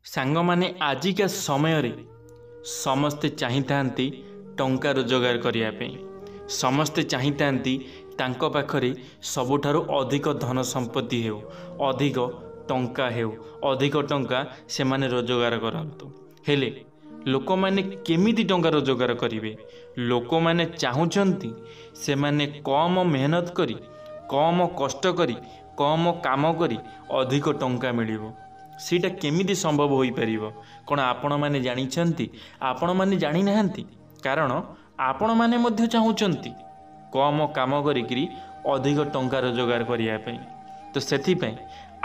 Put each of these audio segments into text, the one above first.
सांगमाने आजिका समय रे समस्ते चाहिए टंका रोजगार करने समस्ते चाहिए तांको पाखरे सबुठारु अधिक धन संपत्ति हेउ अधिक टंका हेउ अधिक टंका से माने रोजगार करंतु हेले लोक माने केमिति टंका रोजगार करिवे लोक माने चाहुचंती से माने कम मेहनत करी कम कष्ट करी कम काम करी अधिक टंका मिलिबो सीटा केमिति संभव होई परिबो कोन आपण माने जानिछंती आपण माने जानि नाहंती कारण आपण माने मध्य चाहुचंती कम काम करिकरी अधिक टंका रोजगार करिया पई तो सेथि पई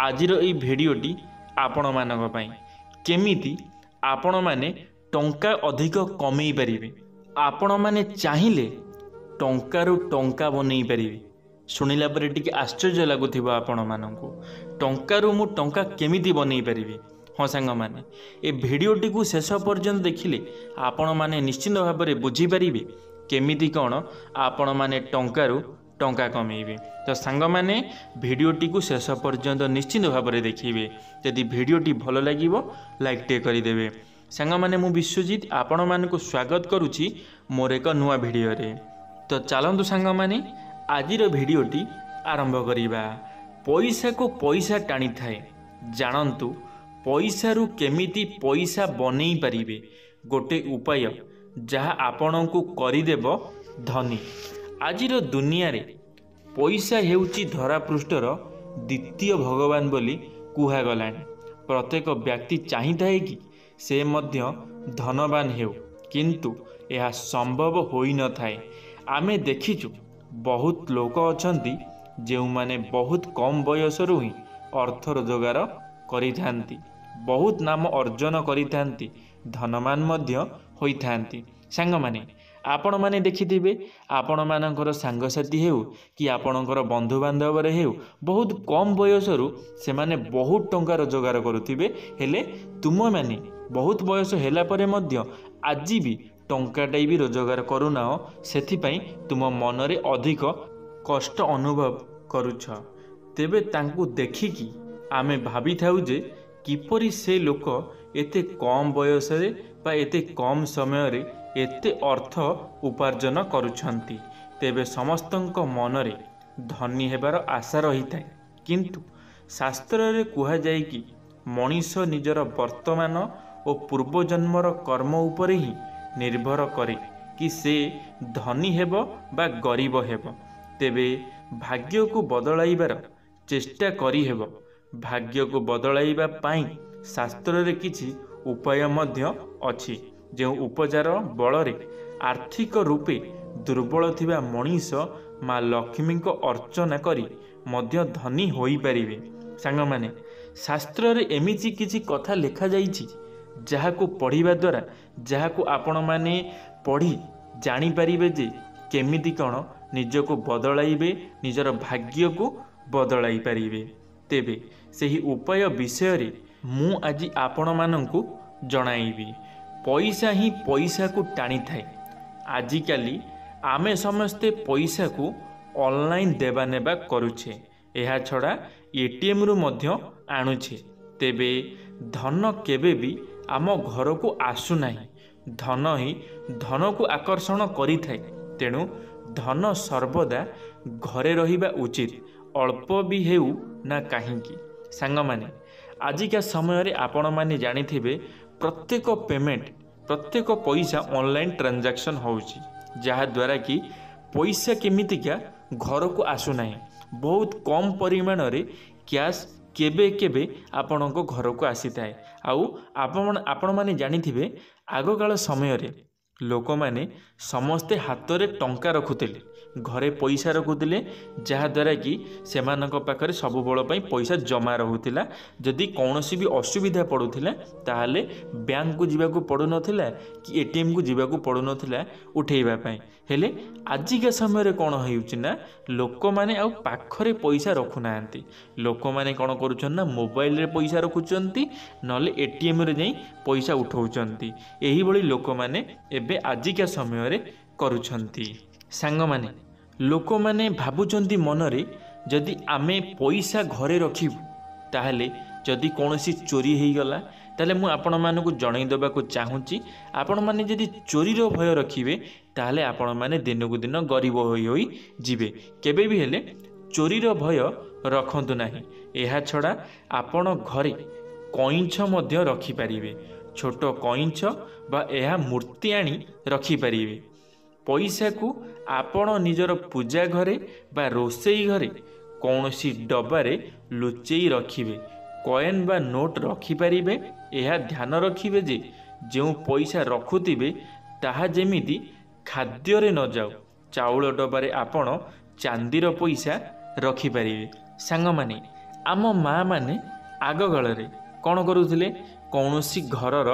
आजिर एई भिडियोटी आपण मानक पई केमिति आपण माने टंका अधिक कमेई परिबे आपण माने चाहिए टंकारु टंका बनई परिबे शुणिला परे टिके आश्चर्य लगुथिबो आपण मानकु टंकारु मु टंका केमिति बनई परिबे हाँ सांग माने ए भिडियोटी को शेष पर्यंत देखिले आपण माने निश्चित भाव में बुझी पारिबे केमिति कौन आपण माने टंकारु टंका कमेइबे तो सांग माने भिडियोटी को शेष पर्यंत निश्चित भाव में देखिए यदि भिडियोटी भल लागिवो लाइक टे करिदेबे सांग माने मु विश्वजीत आपण मानकु स्वागत करुछि मोर एक नुआ भिडियो रे तो चलंतु सांग माने आजिर भिडियोटी आरंभ करिबा पैसा को पैसा टाणी थाए जानंतु पैसारू केमिति पैसा बनई पारिबे गोटे उपाय जहाँ आपणको करिदेब धनी आजिर दुनिया रे पैसा हेउची धरापृष्ठर द्वितीय भगवान बोली कुहागलानी प्रत्येक व्यक्ति चाहिए कि से मध्य धनवान हेउ किंतु यह संभव होई न थाए आमे देखिचु बहुत लोक अछंती जो माने बहुत कम बयसरू ही अर्थ रोजगार करिथांती बहुत नाम अर्जन करिथांती धनवान मध्य होइथांती सांग माने आपण माने देखिथिबे आपण मानकर सांगसाथी हेउ कि आपणकर बंधु बांधव रे हेउ बहुत कम बयसरू से माने बहुत टंका रोजगार करुथिबे हेले तुम माने बहुत बयस हेला परे मध्य आजि भी टंकाटाई भी रोजगार करूनाओ सेथिपाई तुम मनरे अधिक कष्ट अनुभव करुछ तेबे तांकु देखिकी आमे भाभी थाउ जे किपरि से लोक एते कम बयस रे बा एते कम समय रे एते अर्थ उपार्जन करुछंती तेबे समस्तंक मनरे धनी हेबार आशा रही थाए किंतु शास्त्र रे कुहा जाय कि मनीष निजर वर्तमान और पूर्वजन्मर कर्म उपरे ही निर्भर करे कि से धनी हेब बा गरीब हेब तेबे भाग्य को बदलाइबार चेष्टा करी हेब भाग्य को बदलाइबा पाई शास्त्र रे किछि उपाय मध्य अछि जो उपचार बल रे आर्थिक रूपे दुर्बल थिबा मनीष माँ लक्ष्मी को अर्चना करी मध्य धनी होई परिबे सांग माने शास्त्र रे एमिति किछि कथा लिखा जाइछि जहाको पढ़िबा द्वारा जहाको आपण माने पढ़ी जानी परिबे जे केमिति कौन निजको बदलाइबे निजर भाग्य को बदलाई पारिबे तेबे सही उपाय विषय रे मु आज आपण मानंकु जणाइबी पैसा ही पैसा को टाणी थाए आजिकाली आमे समस्ते पैसा को ऑनलाइन देवा नेबा करुछे एहा छड़ा एटीएम रु मध्य आणुछे तेबे धन केबे भी आम घर को आसु नाही धन ही धन को आकर्षण करि थाए तेणु धन सर्वदा घरे रहिबा उचित अल्प भी हेउ ना काहींकी सांग माने आजिका समय रे आपण माने जानिथिबे प्रत्येक पेमेंट प्रत्येक पैसा ऑनलाइन ट्रांजैक्शन होउची जहा द्वारा कि पैसा केमितिका घर को आसु नाही बहुत कम परिमाण रे कैश केबे केबे आपणको घर को आसी थाए आउ आपण माने जानिथिबे आगो काल समय रे लोक माने समस्ते हाथ रे टंका रखुतिले घरे पैसा रखुतिले जहा द्वारा कि सेमानक पाखरे सब बळ पई पैसा जमा रहुतिला जदि कौनसी भी असुविधा पड़ुथिला ताहाले बैंक को जीवा को पड़ु नथिला कि एटीएम को जीवा को पड़ु नथिला उठेइबा पई हेले आजिका समय रे कोन हेउची ना लोक माने आ पाखरे पैसा रखु नांती लोक माने कोन करूछन ना मोबाइल रे पैसा रखुचंती नले एटीएम रे जाई पैसा उठाउचंती एही बळी लोक माने एबे आजिका समय रे करूछंती सांग माने लोक माने भाबुचंती मनरे जदि आमे पैसा घरे रखिबु ताहले जदि कौनसी चोरी हो गला ताले मु आपण मानकु जणाई देबाकु चाहूँची आपण माने यदि चोरीर भय रखिबे ताले आपण माने दिनकु दिन गरीब होई जिबे। केबे भी हेले चोरीर भय रखंतु नाही। एहा छड़ा आपण घरे कइंछ मध्य रखि परिबे। छोट कइंछ बा एहा मूर्ति आनी रखि परिबे। पैसा को आपण निजर पूजा घरे बा रोसई घरे कौनसी डबारे लुचेई रखिबे। कॉइन बा नोट रखिपारे। यह ध्यान रखिबे जे जो पैसा रखुथिबे ताहा जेमिति खाद्य न जाऊ। चाउल डबारे आपण चांदीर पैसा रखिपारे। सांग माने आम माँ माने आग गलरे कौन करुथिले कौनसी घरर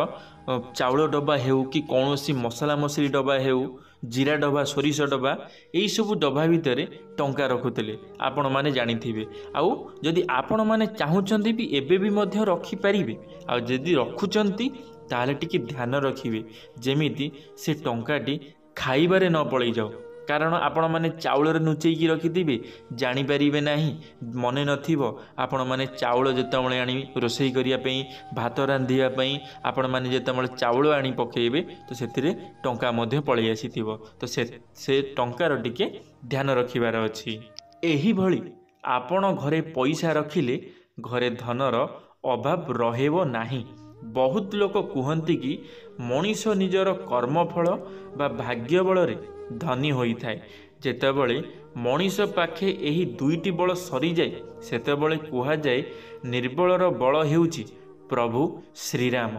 चाउल डबा हेउ कि कौनसी मसला मसली डबा हेउ जीरा डबा सोरिष डबा यही सब डबा भितर टंका रखुले आपण माने जानिथिबे। आउ जदि आपण माने चाहुचंती भी एबे भी मध्य रखि परिबे। आ जदि रखुचंती ताले टिके ध्यान रखिबे जेमिति से टंकाटी खाइबारे न पळै जाऊ। कारण आपण माने चाउल रे नुचेकी रखिथिबे जानि परिबे नाही मने नथिबो। आपण माने चाउल जेतबळे आनी रोसई करिया पई भात रांधिया पई आपण माने जेतबळे चाउल आनी पकेइबे तो सेतिरे टंका मध्ये पळै आसीथिबो। तो से टंकार टिके ध्यान रखिबार अछि। एही भଳି आपण घरे पैसा रखिले घरे धनर अभाव रहेबो नाही। बहुत लोक कहती कि मनीष निजर कर्मफल बा भाग्य बल धनी होइथाए। जेतेबळे मनीष पाखे एही दुईटी बल सरी जाए सेतेबळे कुहा जाए निर्बलर बल हेउची प्रभु श्रीराम।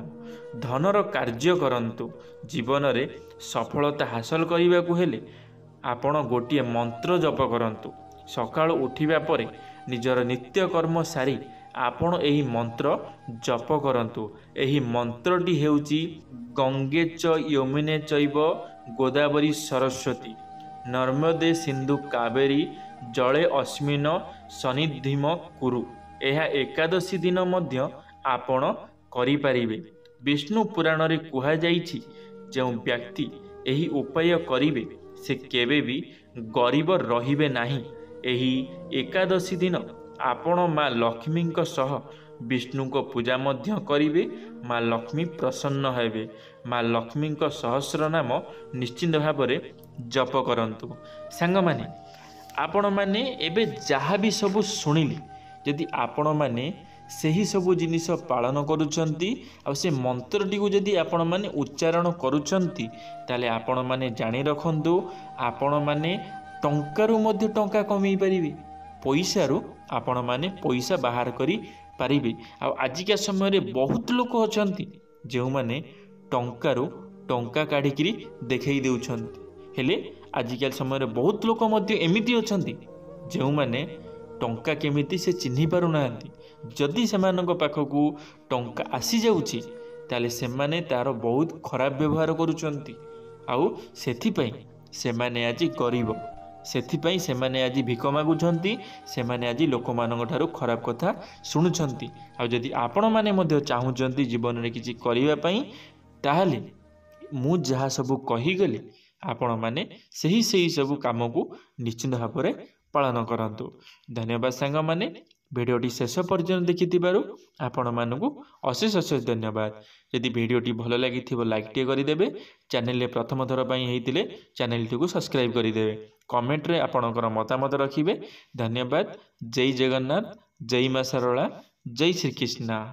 धनर कार्य करंतु जीवन रे सफलता हासिल करने को हेले आपण गोटे मंत्र जप करंतु। सकाळ उठिबा परे निजर नित्य कर्म सारी आपण एही मंत्र जप करंतु। एही मंत्रटी हेउची गंगे च यमुने चैव गोदावरी सरस्वती नर्मदे सिंधु कावेरी जले अस्मिन सन्निधिम कुरु। यह एकादशी दिन मध्य आपण करि परिबे। विष्णु पुराण रे कुहा जाइछि जो व्यक्ति एही उपाय करिवे से केबे भी गरीब रहिबे नाही। एही एकादशी दिन आपण माँ लक्ष्मी सह विष्णु को पूजा मध्य करिवे। माँ लक्ष्मी प्रसन्न हेबे। माँ लक्ष्मी सहस्र नाम निश्चिंत भाव जप करंतु। सांग माने आपण माने एबे जहाँ भी सब शुणिले यदि आपण माने सही सबु जिनिस पालन करुचंती आ से मंत्रटी को जदि आपण माने उच्चारण करुचंती ताले आपण माने जानि रखंतु आपण माने टंकारु मध्य टंका कमई परिबे। पैसारू आपण माने पैसा बाहर करी पारिबे। आजिका समय रे बहुत लोक अछंती जो माने टंकारु टंका काढिकरी देखै देउछंती। हेले आजिका समय रे बहुत लोक मध्य एमिति अछंती जो माने टंका केमिति से चिन्हि पारु नांती। जदि सेमानक पाखकू टंका आसी जाउछि ताले सेमाने तार बहुत खराब व्यवहार करुचंती। आउ सेथि पई सेमाने आज गरीब सेथिपाई सेमाने आज भिक मागुछंती। सेमाने आज लोक मानक ठारू खराब कथा शुणुछंती। आ जदि आपण माने मध्य चाहुचंती जीवन रे किछि करिवा पई ताहाले मु जहा सब कहि गली आपण माने सही सब काम को निश्चित भाव में पालन करंतु। धन्यवाद सांग माने भिडियोटी शेष पर्यंत देखिथिबारु आपण मानकु अशेष अशेष धन्यवाद। यदि भिडियोटी भल लगी लाइक टे करदेवे। चैनल प्रथम थर पर होइतिले चैनल टी को सब्सक्राइब करदेवे। कमेंट रे आपणकर मतामत रखिबे। धन्यवाद। जय जगन्नाथ, जय मां सरला, जय श्री कृष्ण।